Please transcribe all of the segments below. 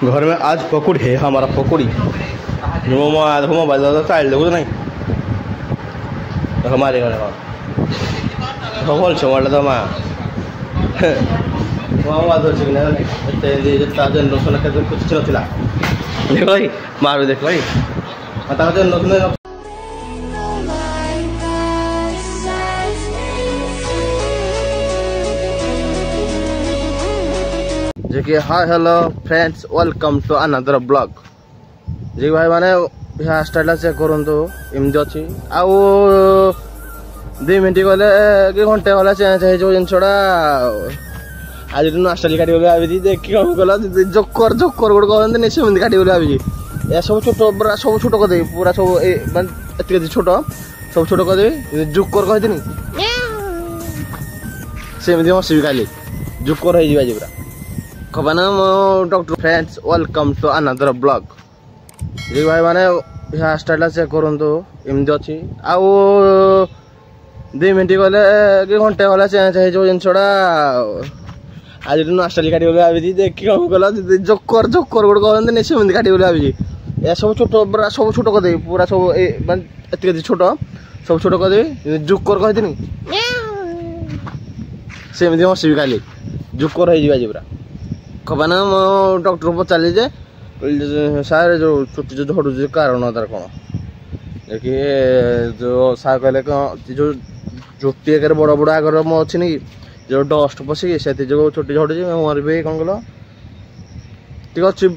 घर में आज पकौड़ी है हमारा पकौड़ी देखो मोबाइल चाइल्ड देखो नहीं हमारे घर भल से तो माँ जनरेशन कुछ ना देख भाई मारू देख भाई जनरेशन जे कि hi hello friends welcome to another blog जे भाई माने हेयर स्टाइल चेक करंतु एमदी अछि आ 2 मिनिट गले कि घंटे गले चेंज हे जो जिनछड़ा आज दिन स्टाइल काटी बोले आबी देख कम गला जोकर गुड कहंत ने सेमदी काटी बोले आबी ए सब छोटो बरा सब छोटो कर दे पूरा सब ए माने एते छोटो सब छोटो कर दे जोकर कह देनी सेमदी हसी खाली जोकर हे जिबा जिबरा खबना मो doctor friends welcome to another blog जे भाई माने हेयर स्टाइल चेक करंतु एमदी अछि आ 2 मिनिट गले कि घंटे गले चेंज हे जो जिनछड़ा आज दिन स्टाइल काटी बोले आबी देख कम गला जोकर गुड कहंत ने सेमदी काटी बोले आबी ए सब छोटो बरा सब छोटो कर दे पूरा सब ए माने एते छोटो सब छोटो कर दे जोकर कह देनी सेमदी हसी खाली जोकर हे जिबा जिबरा खबना मो डॉक्टर पचारे जे सारे जो चुट्टी जो झड़ू कारण तार कौन देखिए जो सार कहले जो चुट्टी एक बड़ बड़ आगर मो अच्छी नी जो डस्ट पशिकी से जो चुट्टी झड़ू मोर भी कौन कल ठीक अच्छी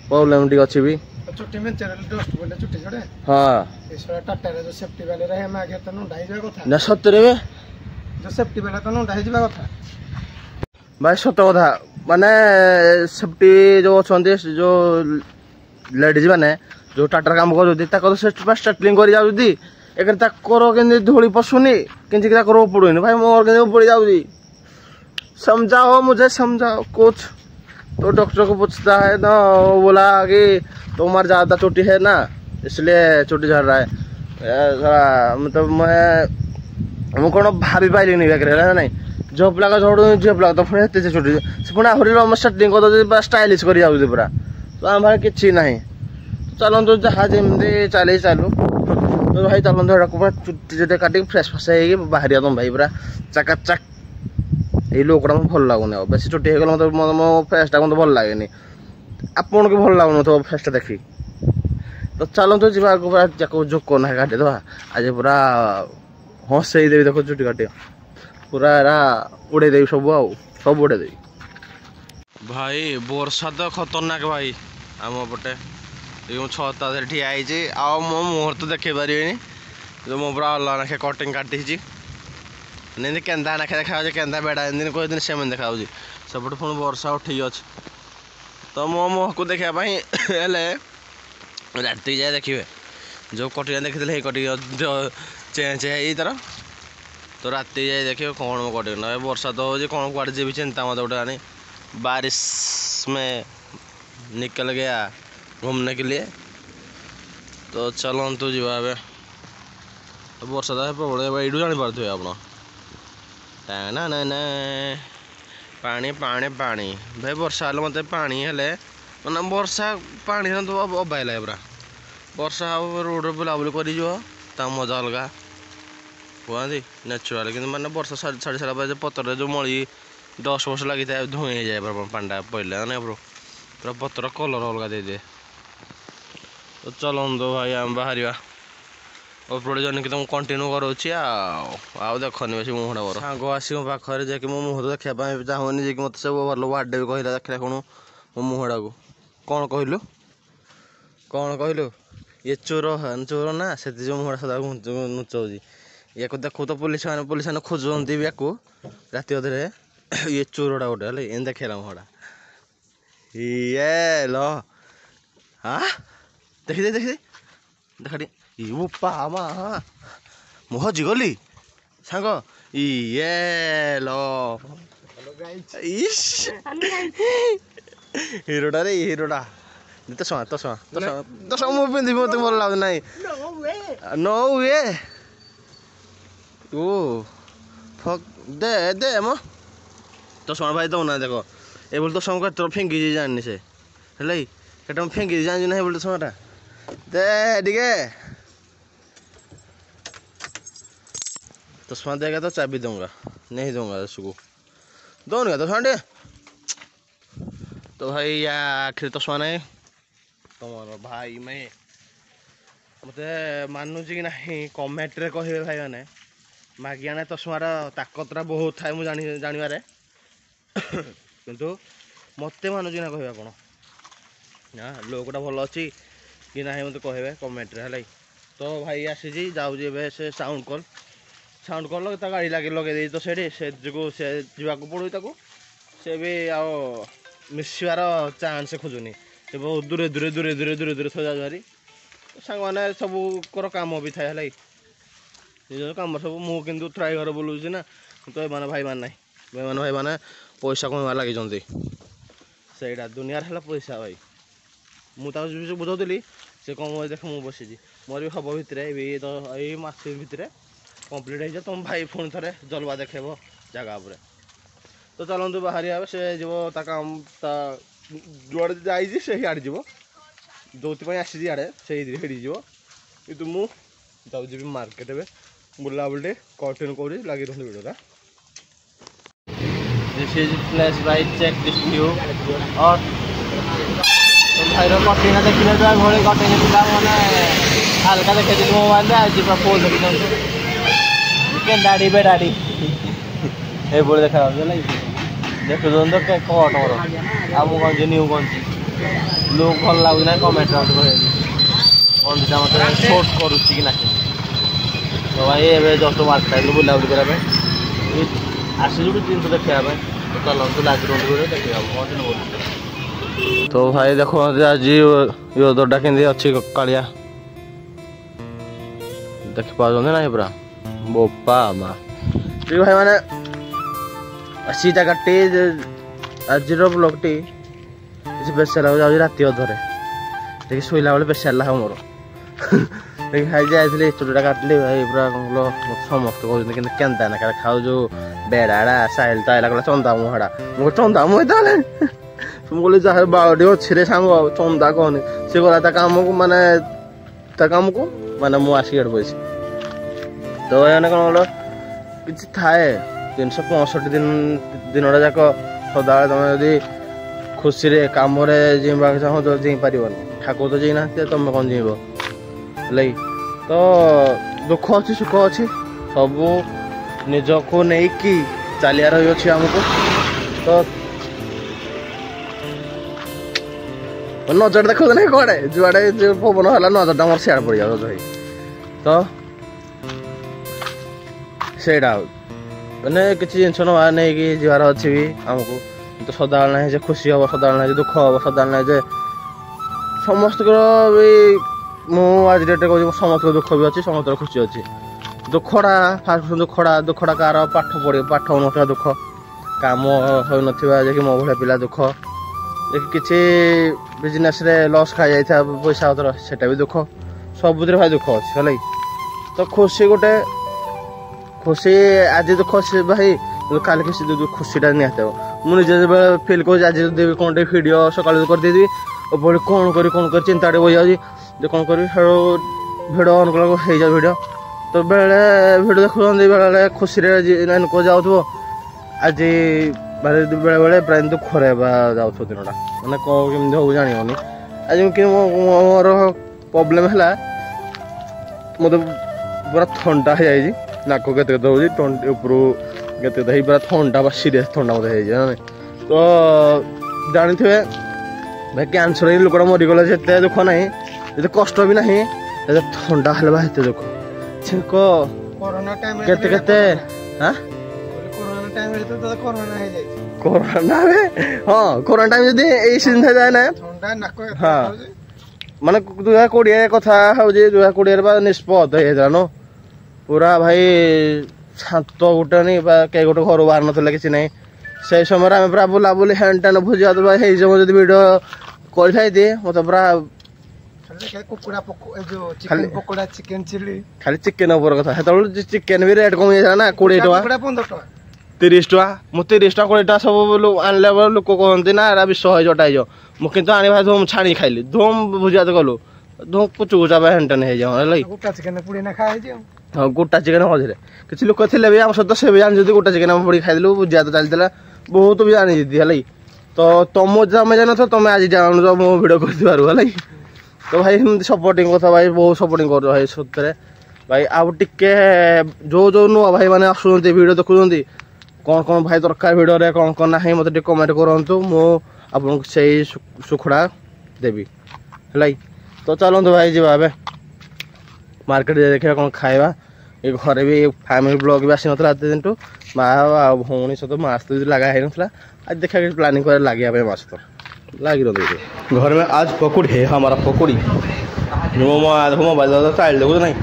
प्रॉब्लम ठीक अच्छी भी चुट्टी में डस्ट बोले चुट्टी झड़े हां इसरा टाटा जो सेफ्टी वाले रहे मैं आगे तनु डाई जा कथा ना सतरे में जो सेफ्टी वाला तनु डाई जा कथा भाई सत कथा माने सेफ्टी जो अच्छे जो लेडीज माने जो टाटा काम कर स्टार्टिंग कर जाऊँगी एक धूली पशुनी कि पड़ूनी भाई मोर के पड़ जाऊँगी समझाओ मुझे समझाओ कुछ तो डॉक्टर को पूछता है ना बोला कि तुम्हारा ज़्यादा चोटी है ना इसलिए चोटी झड़ रहा है मतलब मैं कौन भाभी पाइली नहीं नहीं जो पिला झड़ू झील पिला तो पुणी एत छोटी से पुणी आहरी स्टार्टिंग कर स्टाइलिश कर जाऊँगी पूरा तो आम भाई किसी ना चलतु जहाँ जमी चले चलू तो भाई चलतु पूरा चुट्टी काट फ्रेश फ्रेश हो बाहर तुम भाई पूरा चका चक ये लोकटा मत भल लगुनि बेस चुट्टी हो गला मतलब मो फेसटा मत भल लगे आपन को भल लगुन तो फेसटा देखी तो चलतु जा पूरा जाको जोक ना काटिद आज पूरा हंसई देवी देखो चुट्टी काट पूरा उड़े देवी सब उड़े देवी भाई वर्षा तो खतरनाक भाई आम पटे छता ठिया आ मो मुहर तो देखे पारे जो मो पूरा अलग नाखे कटिंग काटी नहीं केन्दा नाखे देखा केन्दा बेड़ा एम कह से देखा सेपटे पुणी वर्षा उठी अच्छे तो मो मुह को देखापी राति जाए देखिए जो कटिंग देखी कटिंग चेंज है तार तो राति जाए देखिए कौन कटिंग ना वर्षा तो हो कौन कुआड़े जी भी चिंता मत उठा नहीं बारिश में निकल गया घूमने के लिए तो चलतु जा वर्षा तो प्रबल यू जानी पारे आप ना ना ना पानी पानी पानी भाई वर्षा हेल्ले मत पानी हेल्ले मैंने वर्षा पानी तो अबाय लगे पूरा वर्षा रोड बुलाबुली कर मजा अलग कहती नेचुराल कि मैंने वर्षा छाड़ी सारा जो पतर जो मली डस्ट फस्ट लगी था धुई हो जाए पांडा पड़े ना पूरा पतर कलर अलग दे दिए तो चलतु भाई आम बाहर उपरोड जन कि तुम कंटिन्यू करोची देखनी बेस मुहटा मोर सांग आस पाखे जाकि मो मुह देखापी चाहूनी जी मत सब भल बार्डे भी कहला देखा कौन मो मुहटा को कौन कहलु कौन कहलु ये चोर ना से जो मुहटा सदा नुचाऊँ या देखो तो पुलिस मैंने खोजुंट भी या राति अधे ये चोरटा गोटे है ये देखा मुहटा ये लो हाँ देखी देखी देखा पा हाँ मुह जिगली सांग ये लो हिरोटा रे हिरोटा तो शा तो शा तो शा मुझे पिंधि मत भल लगे ना नो वे ओ फक दे दे मो तो शा भाई दौना देख ये बोल तो शा फिंगी जानी से ହେଲା ସେଟା ମୁଁ ଫେଙ୍ଗି ଜାଣିଛୁ ନାହିଁ ବୋଲେ ସମୟଟା ଦେ ଟିକେ चश्मा देगा तो चाबी दूंगा नहीं दूंगा उसको दोनों तो ठंडे तो भाई या आखिर चश्मा नहीं तुम्हारा भाई मैं मत मानुची कि नहीं कमेंट रे कहे भाई मैंने मागिया ने चश्मार ताकतरा बहुत थाए मुझे जानवर किंतु मत मानुची ना कह कौन हाँ लोकटा भल अच्छी कि ना मत कहे कमेंट रे तो भाई आसी जाऊँ से साउंड कल गाड़ी लगे लगे तो से जो से जावाक पड़ू से भी आओ मिसार चान्स खोजुनी से बहुत दूरे दूरे दूरे दूरे दूरे दूरे सजा जारी सांग मैंने सब कम भी थाए निज कम सब मुझे ट्राए घर बुलूँ ना तो ये भाई मान ना ये भाई मैंने पैसा कमार लगे से दुनिया है पैसा भाई मुझे बुझाऊली से कम देख मुझे बसी मोर भी हम भितर तो ये मस भितर कम्प्लीट हो तुम भाई पुणी थे जलवा देखेब जगह पर तो चलतु बाहरी से जीव काम जुआड़े जाइए से आड़े जीव जो आसी आड़े से जीव कि मुझे मार्केट में बुला बुले कंटिन्यू कर लगे रही video this is place by check this view और भाई कटिंग देखिए तो भाई कटिंग पिला मैंने हल्का देखी मोबाइल आज पोल देखी डाड़ी बे डाड़ी ये बोले देखा देखो तो कट मोर अब मुझे न्यू कौन लोग भल लगुना कमेंट कौन दिशा मत शोट करुच्ची कि ना तो भाई ये जस्ट मार्केट बुला बुली करने आसी जिन देखा तो चलते लगे रही देखा कौन तो भाई देखो आज यो दरटा के अच्छी कालिया देखी पाँच ना पूरा बोपा माँ ठीक भाई मैंने असी जगटी आज ब्लॉगटी स्पेशल जाऊँ राति अधरे देखिए शोला बेले स्पेशल है मोर देखिए खाई जाइए चुटा काटली भाई पूरा समस्त कहते कि केन्ता ना खाऊ जो बेड़ाड़ा साइल तो आइला कहला चंदा मुहड़ा मुझे चंदा मुहे मुझे जहाँ बाड़ी अच्छे सांग चंदा कहनी सी गला काम को माने मुझे बस तो मैंने कौन बोल कि थाए 365 दिन जाक सदा तुम यदि खुशी रे कम जीवा चाहो तो जी पार ठाकुर तो जीना तुम कौन जीव तो दुख अच्छी सुख अच्छी सब निज को नहीं कि चलियार अच्छी आमको तो नजर देखो ना कड़े जुआड़े जो पवन है नजरटा मोर सियाड़ पड़ जाओ भाई तो सेटा मैंने किसी जिन ना नहीं कि जीवार अच्छी भी आमको तो सदा ना जे खुशी हम सदा ना दुख हम सदा ना जे समस्त भी मुझे डेट कहूँ समस्त दुख भी अच्छी समस्त खुशी अच्छी दुखड़ा फास्ट दुखड़ा कार पाठ पढ़ पाठ हो दुख कम हो ना मो भाया पिला दुख किसी बिजनेस रे लॉस खा जाता पैसा पतर सेटा भी दुख सबुद भाई दुख अच्छे है तो खुशी गोटे खुशी आज दुख भाई काल खुशीटा निहत मुझे फिल कर आज देवी कौन भिडियो सका करदेवी बड़े कौन कर चिंता बही जाऊँगी कौन कर भिडियो अन कला हो जाए भिडियो तो बेले भिडियो देखुं बेले खुशी को जाऊ आज बेले बेले प्राय दुखरे जाऊ दिनटा मैंने कमी हो जानी आज मोर प्रोब्लेम है मत पूरा ठंडा हो जाए नाक के ऊपर के पूरा ठंडा सीरीयस ठंडा मत तो जानी थे भाई कैंसर लोकटा मरीगला से दुख ना ये कष्ट भी ना ठंडा है भाई दुख छेक कोरोना हाँ कोरोना टाइम जब यही सीजन था जाए ना हाँ माने 2020 कथा हूँ 2020 निष्पत हो पूरा भाई छात गोटे नहीं कई गोटे घर बाहर ना कि ना से समय आम पूरा बुलाबुली हैंड टैंड भोजी भात जब भिडियो कर मत पूरा खाली चिकेन कथा चिकेन भी रेट कम जाता ना 20 टका 30 टका 30 टका 20 टका सब आनले लोक कहते ना विश्व है जटा ମୁଁ କିନ୍ତୁ ଆଣି ଭାଇ ଧୁମ୍ ଛାଣି ଖାଇଲି ଧୁମ୍ ଭୁଜିଆ କଲୁ ଧୁମ୍ ପୁଚୁ ଗୁଚା ପାଇଁ ହେଣ୍ଟେନ ହେଇଯାଉ ହେଲା ଗୋଟା ଚିକେନ ପୁଡ଼ି ନା ଖାଇ ହେଇଛି ହଁ ଗୋଟା ଚିକେନ ମଝିରେ କିଛି ଲୋକ ଥିଲେ ବି ଆମ ସହିତ ସେ ବି ଜାଣିଛନ୍ତି ଗୋଟା ଚିକେନ ଆମେ ପଡ଼ି ଖାଇଦେଲୁ ଭୁଜିଆ ତ ଚାଲିଥିଲା ବହୁତ ବି ଜାଣିଛନ୍ତି ହେଲା ତ ତମେ ଜାଣିନଥିବ ତମେ ଆଜି ଜାଣୁଛ ମୁଁ ଭିଡ଼ିଓ କରିଥିବାରୁ ହେଲା ତ ଭାଇ ଏମିତି ସପୋର୍ଟିଂ କଥା ଭାଇ ବହୁତ ସପୋର୍ଟିଂ କରୁଛ ଭାଇ ସତରେ ଭାଇ ଆଉ ଟିକେ ଯୋଉ ନୂଆ ଭାଇ ମାନେ ଆସୁଛନ୍ତି ଭିଡ଼ିଓ ଦେଖୁଛନ୍ତି କ'ଣ ଭାଇ ଦରକାର ଭିଡ଼ିଓରେ କ'ଣ ନାହିଁ ମୋତେ ଟିକେ କମେଣ୍ଟ କରନ୍ତୁ ମୁଁ ଆପଣଙ୍କୁ ସେଇ ସୁଖଡ଼ା ଦେବି ହେଲା ତ ଚାଲନ୍ତୁ ଭାଇ ଯିବା ଏବେ ମାର୍କେଟ ଦେଖିବା କ'ଣ ଖାଇବା ଏ ଘରେ ବି ଫ୍ୟାମିଲି ବ୍ଲଗ୍ ବି ଆସିନଥିଲା ଏତେ ଦିନଠୁ ମା ଆଉ ଭଉଣୀ ସହିତ ମାସ ତ ଲଗା ହେଇନଥିଲା आज देखा प्लानिंग कर लगे पे मास तो लगी रही घर में आज पकौड़ी है हमारा पकौड़ी देखो मोबाइल चाइल्ड देखो नहीं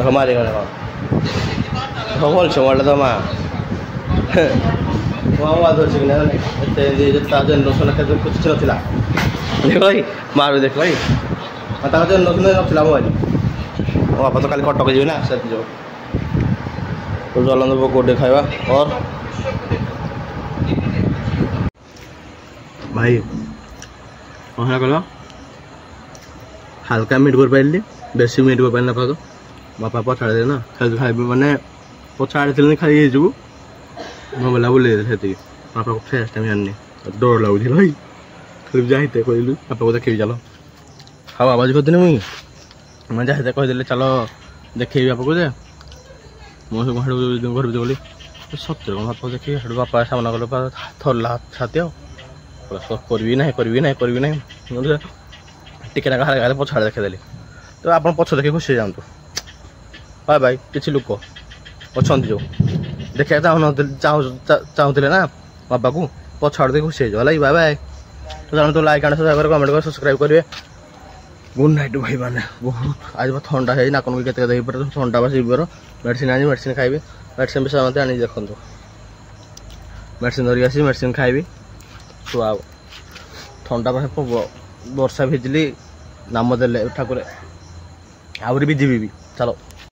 हमारे घर भल से मोबाइल तो माँ जनरेशन कुछ ना देख भाई मार देख भाई जनरेशन ना मोबाइल बापा तो खाली कटक जी ना से जो तो चलते पकौड़ी खावा और भाई कौन कल हाल्का मीट कर पारि बेसी मीट कर पारि ना बापा पछाड़ दे ना खाई खाइ मैंने पछाड़ थी खाई हो मोबाइल बुले से बापा को फेस्ट टाइम जानी डर लगुच भाई खाली जाते कहलु बापा को देखे चलो हाँ बाबा जी कहते मुझे जाते कहीदे चलो देखे बापा को मुझे घर बोली सत्य कौन बापा देखे बापा सामना कल थरला छाती करी ना टिके ना पछाड़ देखेदेली तो आप पछ देखे खुशी जातु बाय बाय किसी लोक अच्छा जो देखा चाहूले ना बाबा को पछाड़ देखे खुशी हो बाय बाय तो जानते लाइक आने सब्सक्राइब कमेंट कर सब्सक्राइब करेंगे गुड नाइट भाई मैंने बहुत आज थंडा है नाक के थंडा बस मेडिसिन आज मेडिसिन खाइबी मेडिसिन विषय मत आनी देखो मेडिसिन धरिक आसी मेडिसिन खाइबी तो आ थंडा वर्षा भिजली नाम देले ठाकुर आहरी भी जीवी चलो।